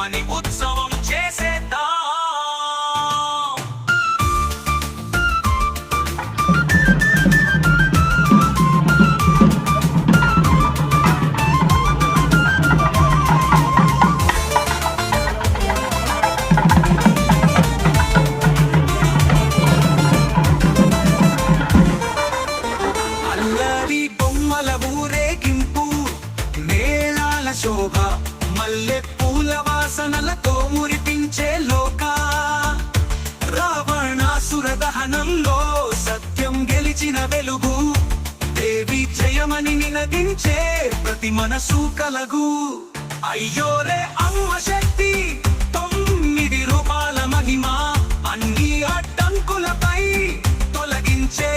జయమని ఉత్సవం చేసేద్దాం. అల్లరి బొమ్మల ఊరేగింపు, మేళాల శోభ, మల్లె పూల వాసనలతో మురిపించే లోక. రావణాసుర దహనంలో సత్యం గెలిచిన వెలుగు, దేవి జయమని నినదించే ప్రతి మనసు కలగు. అయ్యోరే అమ్మ శక్తి, 9 రూపాల మహిమ, అన్ని అడ్డంకులపై తొలగించే